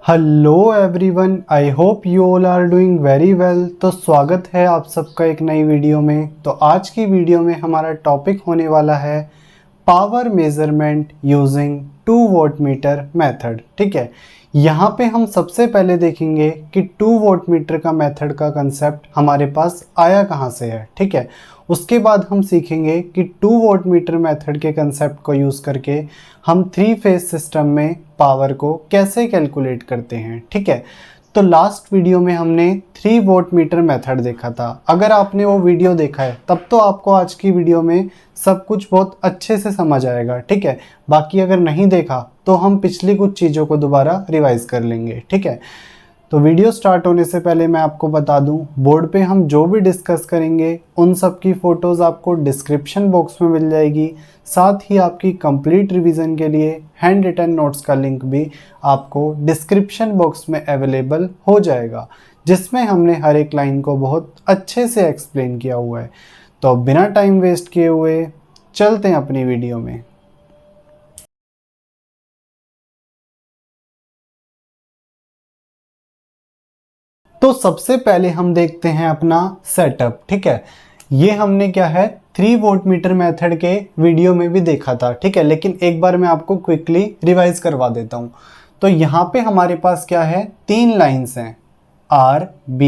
Hello everyone, I hope you all are doing very well. तो स्वागत है आप सबका एक नई वीडियो में। तो आज की वीडियो में हमारा टॉपिक होने वाला है power measurement using 2 volt meter method. ठीक है, यहाँ पे हम सबसे पहले देखेंगे कि 2 वोल्ट मीटर का मेथड का कंसेप्ट हमारे पास आया कहाँ से है। ठीक है, उसके बाद हम सीखेंगे कि 2 वोल्ट मीटर मेथड के कंसेप्ट को यूज़ करके हम 3 फेज सिस्टम में पावर को कैसे कैलकुलेट करते हैं। ठीक है, तो लास्ट वीडियो में हमने 3 वोल्ट मीटर मेथड देखा था। अगर आपने वो वीडियो देखा है तब तो आपको आज की वीडियो में सब कुछ बहुत अच्छे से समझ आएगा। ठीक है, बाकी अगर नहीं देखा तो हम पिछली कुछ चीज़ों को दोबारा रिवाइज कर लेंगे। ठीक है, तो वीडियो स्टार्ट होने से पहले मैं आपको बता दूं, बोर्ड पे हम जो भी डिस्कस करेंगे उन सब की फ़ोटोज़ आपको डिस्क्रिप्शन बॉक्स में मिल जाएगी। साथ ही आपकी कंप्लीट रिवीजन के लिए हैंड रिटन नोट्स का लिंक भी आपको डिस्क्रिप्शन बॉक्स में अवेलेबल हो जाएगा, जिसमें हमने हर एक लाइन को बहुत अच्छे से एक्सप्लेन किया हुआ है। तो बिना टाइम वेस्ट किए हुए चलते हैं अपनी वीडियो में। तो सबसे पहले हम देखते हैं अपना सेटअप। ठीक है, ये हमने क्या है 3 वोल्ट मीटर मेथड के वीडियो में भी देखा था। ठीक है, लेकिन एक बार मैं आपको क्विकली रिवाइज करवा देता हूँ। तो यहाँ पे हमारे पास क्या है, 3 लाइंस हैं R, B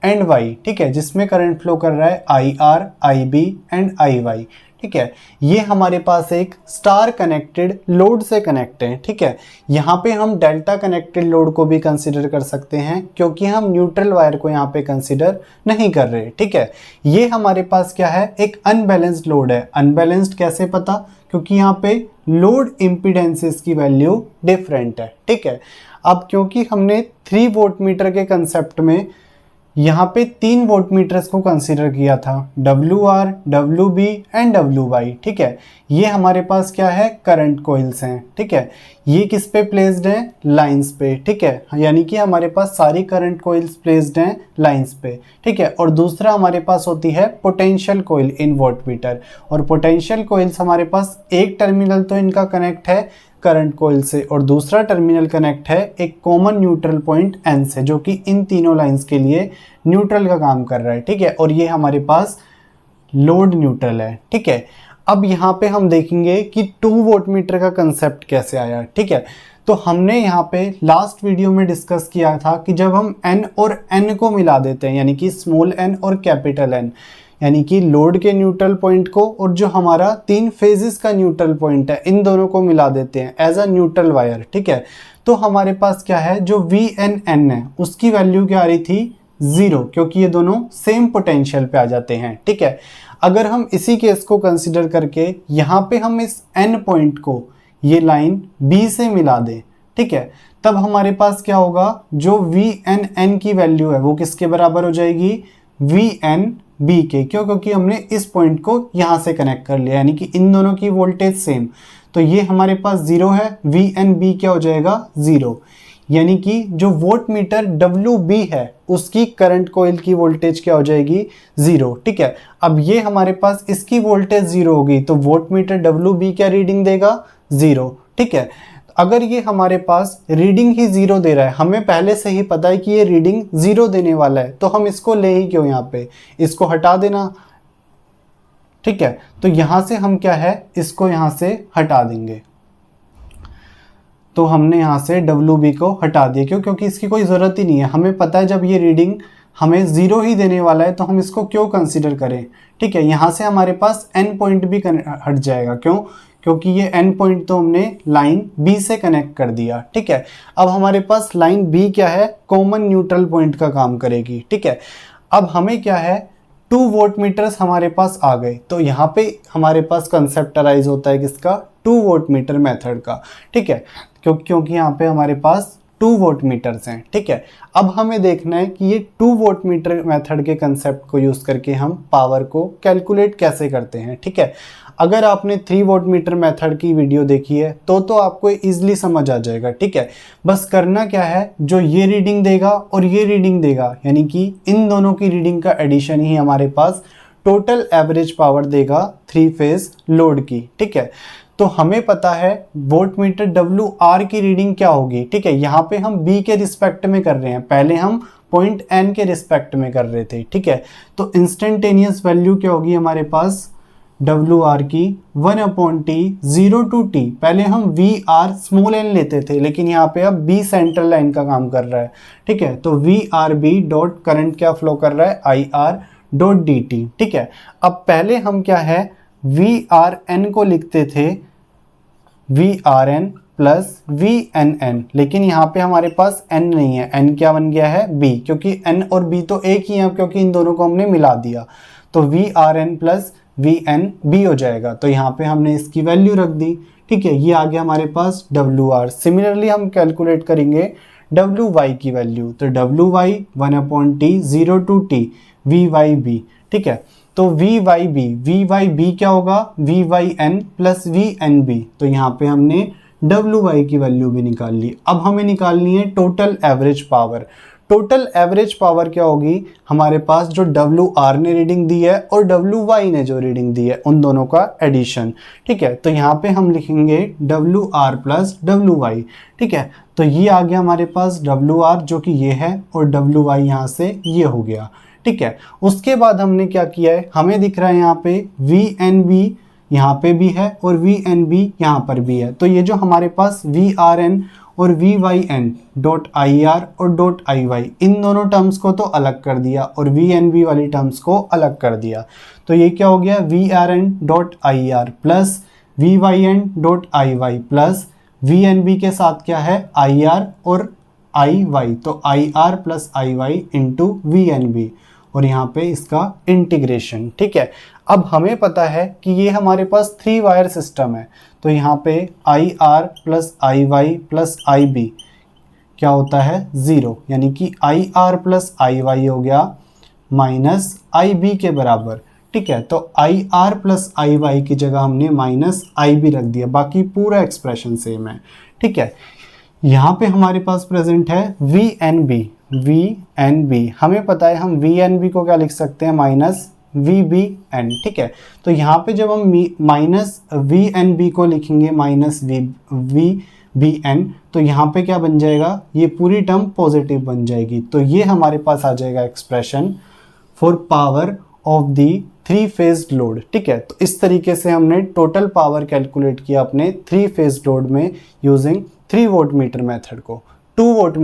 एंड Y। ठीक है, जिसमें करंट फ्लो कर रहा है IR, IB एंड IY। ठीक है, ये हमारे पास एक स्टार कनेक्टेड लोड से कनेक्ट है। ठीक है, यहाँ पे हम डेल्टा कनेक्टेड लोड को भी कंसिडर कर सकते हैं, क्योंकि हम न्यूट्रल वायर को यहाँ पे कंसिडर नहीं कर रहे। ठीक है, ये हमारे पास क्या है, एक अनबैलेंस्ड लोड है। अनबैलेंस्ड कैसे पता, क्योंकि यहाँ पे लोड इम्पीडेंसेस की वैल्यू डिफरेंट है। ठीक है, अब क्योंकि हमने 3 वोल्ट मीटर के कंसेप्ट में यहाँ पे 3 वोल्ट मीटर्स को कंसीडर किया था, WR, WB एंड WY। ठीक है, ये हमारे पास क्या है, करंट कोइल्स हैं। ठीक है, ये किस पे प्लेस्ड हैं, लाइंस पे। ठीक है, यानी कि हमारे पास सारी करंट कोइल्स प्लेस्ड हैं लाइंस पे। ठीक है, और दूसरा हमारे पास होती है पोटेंशियल कोइल इन वोल्ट मीटर। और पोटेंशियल कोइल्स हमारे पास एक टर्मिनल तो इनका कनेक्ट है करंट कोइल से, और दूसरा टर्मिनल कनेक्ट है एक कॉमन न्यूट्रल पॉइंट N से, जो कि इन तीनों लाइंस के लिए न्यूट्रल का काम कर रहा है। ठीक है, और ये हमारे पास लोड न्यूट्रल है। ठीक है, अब यहाँ पे हम देखेंगे कि 2 वोल्ट मीटर का कंसेप्ट कैसे आया। ठीक है, तो हमने यहाँ पे लास्ट वीडियो में डिस्कस किया था कि जब हम N और N को मिला देते हैं, यानी कि स्मॉल n और कैपिटल N, यानी कि लोड के न्यूट्रल पॉइंट को और जो हमारा 3 फेजेस का न्यूट्रल पॉइंट है, इन दोनों को मिला देते हैं एज अ न्यूट्रल वायर। ठीक है, तो हमारे पास क्या है, जो VNN है उसकी वैल्यू क्या आ रही थी, 0, क्योंकि ये दोनों सेम पोटेंशियल पे आ जाते हैं। ठीक है, अगर हम इसी केस को कंसिडर करके यहाँ पे हम इस N पॉइंट को ये लाइन B से मिला दें, ठीक है, तब हमारे पास क्या होगा, जो VNN की वैल्यू है वो किसके बराबर हो जाएगी, VNB के। क्यों, क्योंकि हमने इस पॉइंट को यहाँ से कनेक्ट कर लिया, यानी कि इन दोनों की वोल्टेज सेम। तो ये हमारे पास 0 है, VNB क्या हो जाएगा, 0। यानी कि जो वोल्ट मीटर WB है उसकी करंट कोइल की वोल्टेज क्या हो जाएगी, 0। ठीक है, अब ये हमारे पास इसकी वोल्टेज 0 होगी, तो वोल्ट मीटर WB क्या रीडिंग देगा, 0। ठीक है, अगर ये हमारे पास रीडिंग ही 0 दे रहा है, हमें पहले से ही पता है कि ये रीडिंग 0 देने वाला है, तो हम इसको ले ही क्यों, यहाँ पे इसको हटा देना। ठीक है, तो यहाँ से हम क्या है, इसको यहाँ से हटा देंगे। तो हमने यहाँ से WB को हटा दिया, क्यों, क्योंकि इसकी कोई ज़रूरत ही नहीं है। हमें पता है जब ये रीडिंग हमें 0 ही देने वाला है तो हम इसको क्यों कंसीडर करें। ठीक है, यहाँ से हमारे पास N पॉइंट भी हट जाएगा। क्यों, क्योंकि ये N पॉइंट तो हमने लाइन B से कनेक्ट कर दिया। ठीक है, अब हमारे पास लाइन B क्या है, कॉमन न्यूट्रल पॉइंट का काम करेगी। ठीक है, अब हमें क्या है, 2 वोल्ट मीटर्स हमारे पास आ गए, तो यहाँ पे हमारे पास कंसेप्ट अराइज होता है किसका, 2 वोल्ट मीटर मेथड का। ठीक है, क्योंकि यहाँ पे हमारे पास 2 वोल्ट मीटर्स हैं। ठीक है, अब हमें देखना है कि ये 2 वोल्ट मीटर मेथड के कंसेप्ट को यूज़ करके हम पावर को कैलकुलेट कैसे करते हैं। ठीक है, अगर आपने 3 वोल्ट मीटर मेथड की वीडियो देखी है तो आपको इजीली समझ आ जाएगा। ठीक है, बस करना क्या है, जो ये रीडिंग देगा और ये रीडिंग देगा, यानी कि इन दोनों की रीडिंग का एडिशन ही हमारे पास टोटल एवरेज पावर देगा 3 फेज लोड की। ठीक है, तो हमें पता है वोट मीटर WR की रीडिंग क्या होगी, ठीक है। यहाँ पे हम B के रिस्पेक्ट में कर रहे हैं, पहले हम पॉइंट N के रिस्पेक्ट में कर रहे थे, ठीक है। तो इंस्टेंटेनियस वैल्यू क्या होगी हमारे पास WR की 1/T 0 to T। पहले हम VR स्मॉल n लेते थे, लेकिन यहाँ पे अब B सेंट्रल लाइन का काम कर रहा है, ठीक है। तो VRB डॉट करंट क्या फ्लो कर रहा है IR डॉट DT, ठीक है। अब पहले हम क्या है VRN को लिखते थे VRN प्लस VNN, लेकिन यहाँ पे हमारे पास n नहीं है, n क्या बन गया है B, क्योंकि n और B तो एक ही है क्योंकि इन दोनों को हमने मिला दिया। तो VRN प्लस VNB हो जाएगा। तो यहाँ पे हमने इसकी वैल्यू रख दी, ठीक है। ये आ गया हमारे पास WR। सिमिलरली हम कैलकुलेट करेंगे WY की वैल्यू, तो WY 1/T 0 to T VYB, ठीक है। तो VYB क्या होगा VYN प्लस VNB। तो यहाँ पे हमने WY की वैल्यू भी निकाल ली। अब हमें निकालनी है total average power. Total average power क्या होगी हमारे पास, जो WR ने रीडिंग दी है और WY ने जो रीडिंग दी है उन दोनों का एडिशन, ठीक है। तो यहाँ पे हम लिखेंगे WR प्लस WY, ठीक है। तो ये आ गया हमारे पास WR जो कि ये है, और WY यहाँ से ये हो गया, ठीक है। उसके बाद हमने क्या किया है, हमें दिख रहा है यहाँ पे VNB यहाँ पे भी है और VNB यहाँ पर भी है। तो ये जो हमारे पास VRN और VYN डॉट IR और डॉट IY इन दोनों टर्म्स को तो अलग कर दिया और VNB वाली टर्म्स को अलग कर दिया। तो ये क्या हो गया VRN dot IR plus VYN dot IY plus VNB के साथ क्या है IR और IY, तो IR plus IY into VNB, और यहाँ पे इसका इंटीग्रेशन, ठीक है। अब हमें पता है कि ये हमारे पास 3 वायर सिस्टम है, तो यहाँ पे IR plus IY plus IB क्या होता है 0, यानी कि IR प्लस IY हो गया माइनस IB के बराबर, ठीक है। तो IR प्लस IY की जगह हमने माइनस IB रख दिया, बाकी पूरा एक्सप्रेशन सेम है, ठीक है। यहाँ पे हमारे पास प्रेजेंट है VNB। हमें पता है हम VNB को क्या लिख सकते हैं माइनस VBN, ठीक है। तो यहाँ पे जब हम माइनस VNB को लिखेंगे माइनस VBN, तो यहाँ पे क्या बन जाएगा, ये पूरी टर्म पॉजिटिव बन जाएगी। तो ये हमारे पास आ जाएगा expression for power of the 3 phase load, ठीक है। तो इस तरीके से हमने टोटल पावर कैलकुलेट किया अपने 3 फेज लोड में यूजिंग 3 वोट मीटर मेथड को, 2 वोट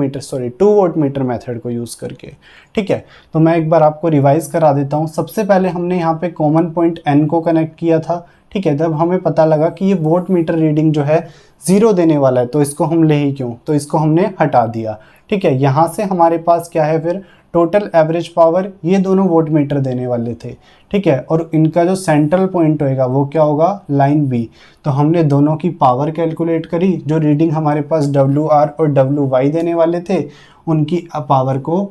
मीटर मेथड को यूज़ करके, ठीक है। तो मैं एक बार आपको रिवाइज करा देता हूँ। सबसे पहले हमने यहाँ पे कॉमन पॉइंट N को कनेक्ट किया था, ठीक है। तब हमें पता लगा कि ये वोट मीटर रीडिंग जो है 0 देने वाला है, तो इसको हम ले ही क्यों, तो इसको हमने हटा दिया, ठीक है। यहाँ से हमारे पास क्या है फिर टोटल एवरेज पावर, ये दोनों वोट मीटर देने वाले थे, ठीक है। और इनका जो सेंट्रल पॉइंट होएगा वो क्या होगा लाइन B। तो हमने दोनों की पावर कैलकुलेट करी, जो रीडिंग हमारे पास WR और WY देने वाले थे उनकी पावर को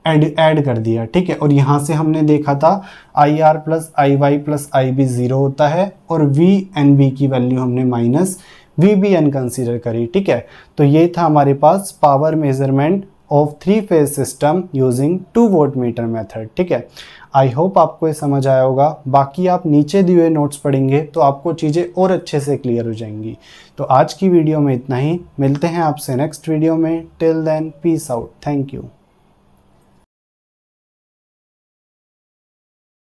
ऐड कर दिया, ठीक है। और यहाँ से हमने देखा था IR plus IY plus IB 0 होता है, और VNB की वैल्यू हमने माइनस VBN कंसीडर करी, ठीक है। तो ये था हमारे पास power measurement of 3 phase system using 2 watt meter method, ठीक है। आई होप आपको ये समझ आया होगा। बाकी आप नीचे दिए हुए नोट्स पढ़ेंगे तो आपको चीज़ें और अच्छे से क्लियर हो जाएंगी। तो आज की वीडियो में इतना ही, मिलते हैं आपसे नेक्स्ट वीडियो में। Till then peace out, thank you.